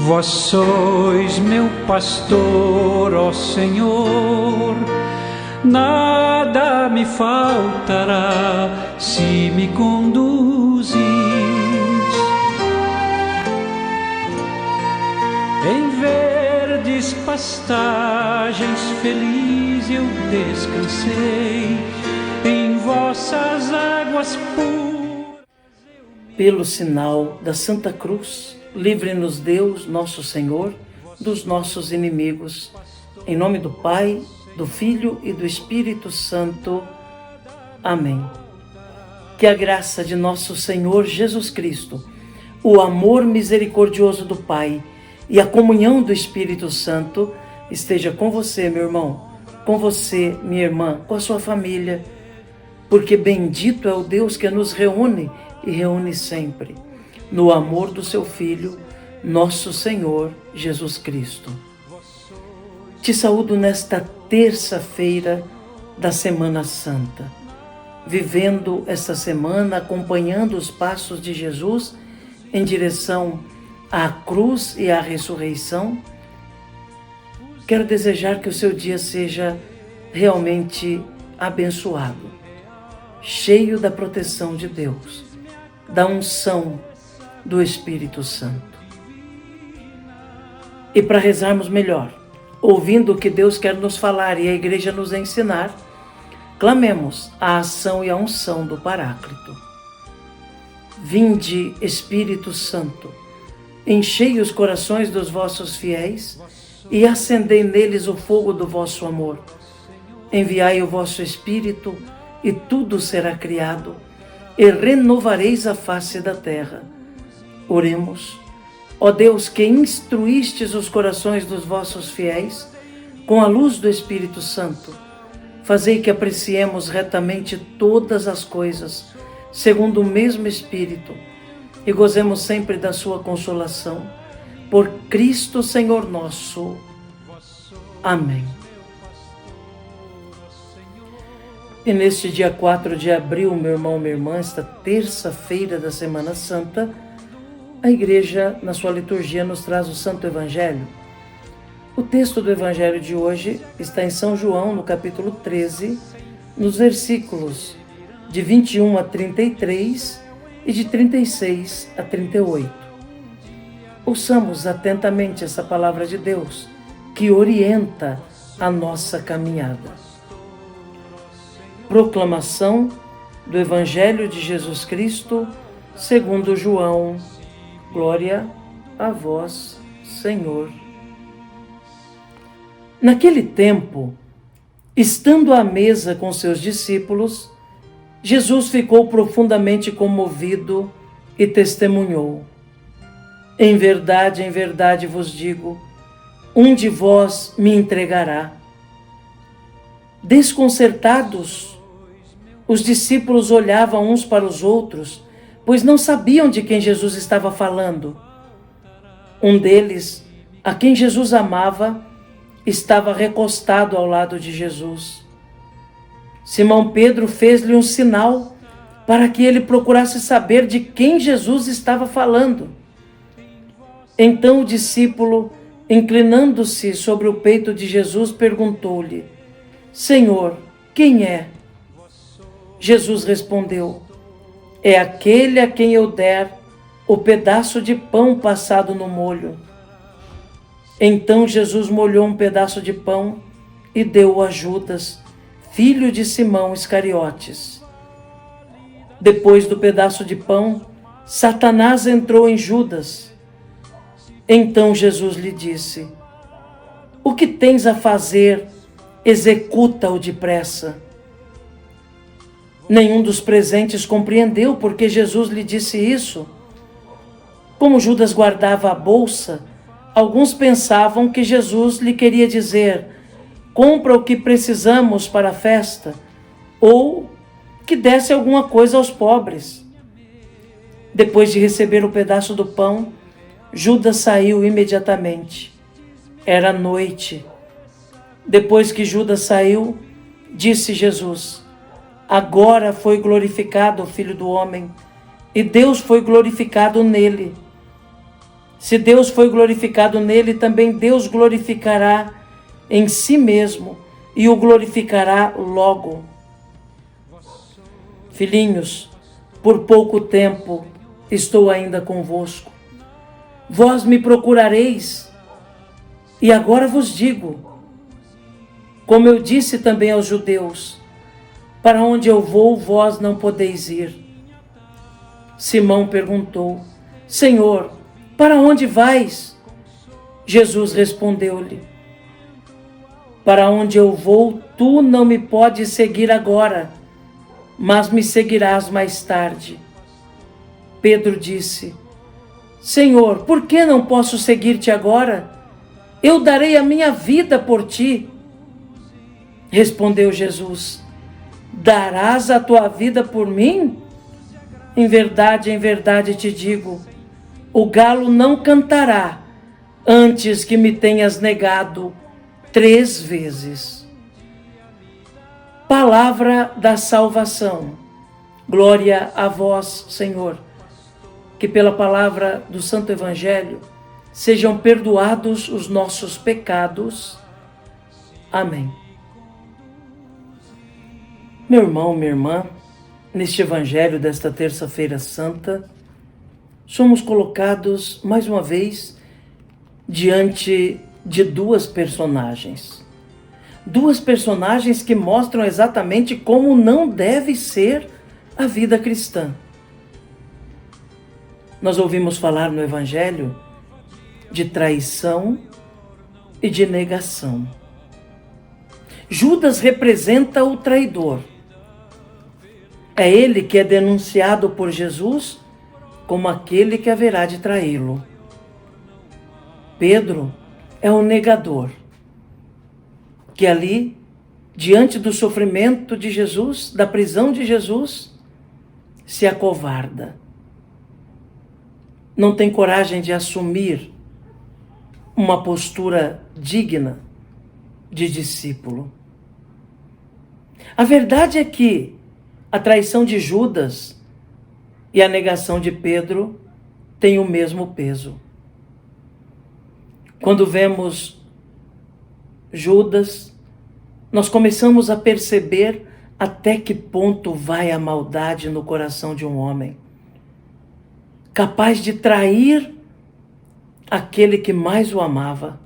Vós sois meu pastor, ó Senhor, nada me faltará se me conduzis. Em verdes pastagens feliz eu descansei, em vossas águas puras. Pelo sinal da Santa Cruz, livre-nos Deus, nosso Senhor, dos nossos inimigos. Em nome do Pai, do Filho e do Espírito Santo. Amém. Que a graça de nosso Senhor Jesus Cristo, o amor misericordioso do Pai e a comunhão do Espírito Santo esteja com você, meu irmão, com você, minha irmã, com a sua família, porque bendito é o Deus que nos reúne e reúne sempre no amor do seu Filho, nosso Senhor Jesus Cristo. Te saúdo nesta terça-feira da Semana Santa, vivendo esta semana, acompanhando os passos de Jesus em direção à cruz e à ressurreição. Quero desejar que o seu dia seja realmente abençoado, cheio da proteção de Deus, da unção do Espírito Santo. E para rezarmos melhor, ouvindo o que Deus quer nos falar e a Igreja nos ensinar, clamemos a ação e a unção do Paráclito. Vinde, Espírito Santo, enchei os corações dos vossos fiéis e acendei neles o fogo do vosso amor. Enviai o vosso Espírito e tudo será criado, e renovareis a face da terra. Oremos. Ó Deus, que instruístes os corações dos vossos fiéis com a luz do Espírito Santo, fazei que apreciemos retamente todas as coisas, segundo o mesmo Espírito, e gozemos sempre da sua consolação. Por Cristo Senhor nosso. Amém. E neste dia 4 de abril, meu irmão, minha irmã, esta terça-feira da Semana Santa, a Igreja, na sua liturgia, nos traz o Santo Evangelho. O texto do Evangelho de hoje está em São João, no capítulo 13, nos versículos de 21 a 33 e de 36 a 38. Ouçamos atentamente essa palavra de Deus, que orienta a nossa caminhada. Proclamação do Evangelho de Jesus Cristo, segundo João. Glória a vós, Senhor. Naquele tempo, estando à mesa com seus discípulos, Jesus ficou profundamente comovido e testemunhou: em verdade vos digo, um de vós me entregará. Desconcertados, os discípulos olhavam uns para os outros, pois não sabiam de quem Jesus estava falando. Um deles, a quem Jesus amava, estava recostado ao lado de Jesus. Simão Pedro fez-lhe um sinal para que ele procurasse saber de quem Jesus estava falando. Então o discípulo, inclinando-se sobre o peito de Jesus, perguntou-lhe: Senhor, quem é? Jesus respondeu: é aquele a quem eu der o pedaço de pão passado no molho. Então Jesus molhou um pedaço de pão e deu-o a Judas, filho de Simão Iscariotes. Depois do pedaço de pão, Satanás entrou em Judas. Então Jesus lhe disse: o que tens a fazer, executa-o depressa. Nenhum dos presentes compreendeu porque Jesus lhe disse isso. Como Judas guardava a bolsa, alguns pensavam que Jesus lhe queria dizer: compra o que precisamos para a festa, ou que desse alguma coisa aos pobres. Depois de receber o pedaço do pão, Judas saiu imediatamente. Era noite. Depois que Judas saiu, disse Jesus: agora foi glorificado o Filho do Homem, e Deus foi glorificado nele. Se Deus foi glorificado nele, também Deus glorificará em si mesmo e o glorificará logo. Filhinhos, por pouco tempo estou ainda convosco. Vós me procurareis, e agora vos digo, como eu disse também aos judeus, para onde eu vou, vós não podeis ir. Simão perguntou: Senhor, para onde vais? Jesus respondeu-lhe: Para onde eu vou, tu não me podes seguir agora, mas me seguirás mais tarde. Pedro disse: Senhor, por que não posso seguir-te agora? Eu darei a minha vida por ti. Respondeu Jesus: Darás a tua vida por mim? Em verdade te digo, o galo não cantará antes que me tenhas negado 3 vezes. Palavra da salvação. Glória a vós, Senhor. Que pela palavra do Santo Evangelho sejam perdoados os nossos pecados. Amém. Meu irmão, minha irmã, neste Evangelho desta Terça-feira Santa, somos colocados mais uma vez diante de 2 personagens. 2 personagens que mostram exatamente como não deve ser a vida cristã. Nós ouvimos falar no Evangelho de traição e de negação. Judas representa o traidor. É ele que é denunciado por Jesus como aquele que haverá de traí-lo. Pedro é o negador, que ali, diante do sofrimento de Jesus, da prisão de Jesus, se acovarda. Não tem coragem de assumir uma postura digna de discípulo. A verdade é que a traição de Judas e a negação de Pedro têm o mesmo peso. Quando vemos Judas, nós começamos a perceber até que ponto vai a maldade no coração de um homem, capaz de trair aquele que mais o amava,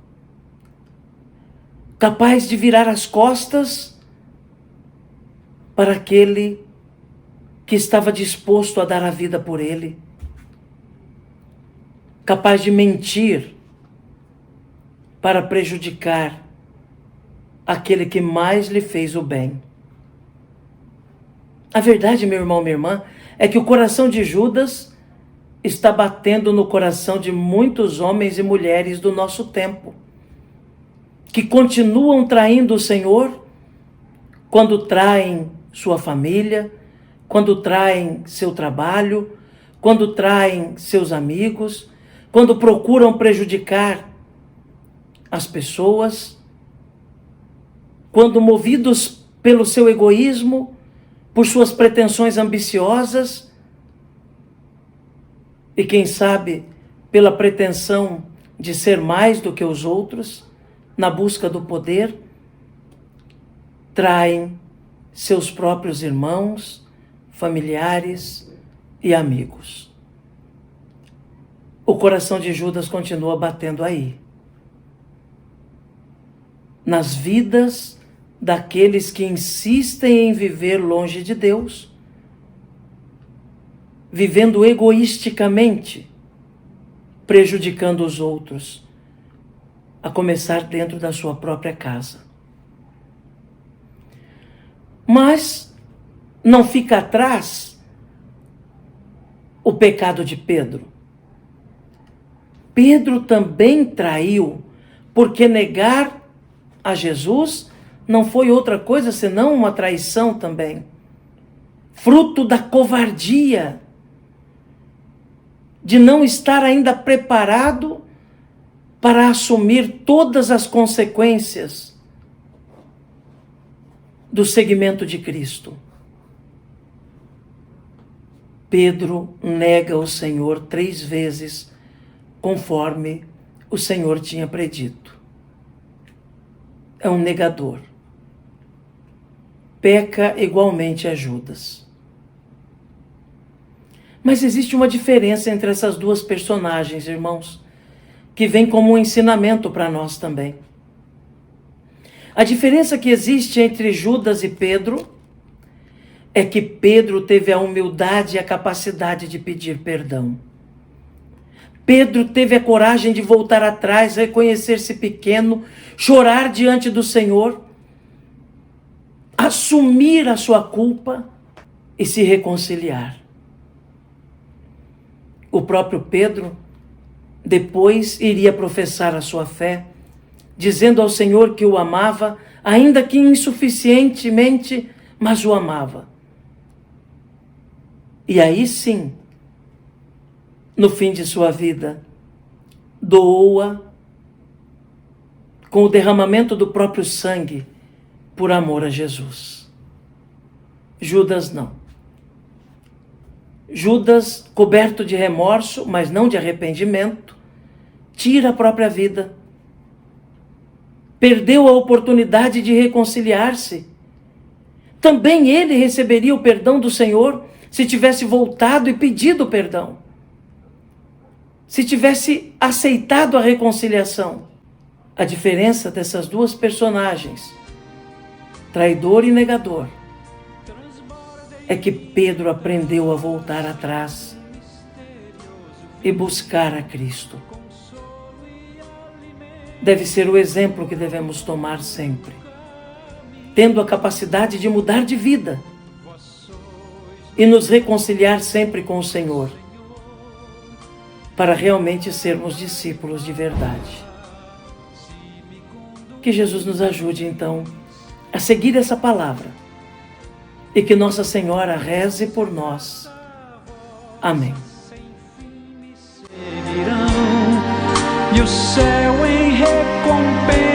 capaz de virar as costas para aquele que estava disposto a dar a vida por ele, capaz de mentir para prejudicar aquele que mais lhe fez o bem. A verdade, meu irmão, minha irmã, é que o coração de Judas está batendo no coração de muitos homens e mulheres do nosso tempo, que continuam traindo o Senhor quando traem sua família, quando traem seu trabalho, quando traem seus amigos, quando procuram prejudicar as pessoas, quando movidos pelo seu egoísmo, por suas pretensões ambiciosas e, quem sabe, pela pretensão de ser mais do que os outros, na busca do poder, traem seus próprios irmãos, familiares e amigos. O coração de Judas continua batendo aí, nas vidas daqueles que insistem em viver longe de Deus, vivendo egoisticamente, prejudicando os outros, a começar dentro da sua própria casa. Mas não fica atrás o pecado de Pedro. Pedro também traiu, porque negar a Jesus não foi outra coisa senão uma traição também, fruto da covardia, de não estar ainda preparado para assumir todas as consequências do seguimento de Cristo. Pedro nega o Senhor 3 vezes conforme o Senhor tinha predito. É um negador. Peca igualmente a Judas. Mas existe uma diferença entre essas duas personagens, irmãos, que vem como um ensinamento para nós também. A diferença que existe entre Judas e Pedro é que Pedro teve a humildade e a capacidade de pedir perdão. Pedro teve a coragem de voltar atrás, reconhecer-se pequeno, chorar diante do Senhor, assumir a sua culpa e se reconciliar. O próprio Pedro depois iria professar a sua fé, dizendo ao Senhor que o amava, ainda que insuficientemente, mas o amava. E aí sim, no fim de sua vida, doou-a com o derramamento do próprio sangue por amor a Jesus. Judas não. Judas, coberto de remorso, mas não de arrependimento, tira a própria vida. Perdeu a oportunidade de reconciliar-se. Também ele receberia o perdão do Senhor se tivesse voltado e pedido perdão. Se tivesse aceitado a reconciliação. A diferença dessas duas personagens, traidor e negador, é que Pedro aprendeu a voltar atrás e buscar a Cristo. Deve ser o exemplo que devemos tomar sempre, tendo a capacidade de mudar de vida e nos reconciliar sempre com o Senhor, para realmente sermos discípulos de verdade. Que Jesus nos ajude, então, a seguir essa palavra e que Nossa Senhora reze por nós. Amém. E o céu em recompensa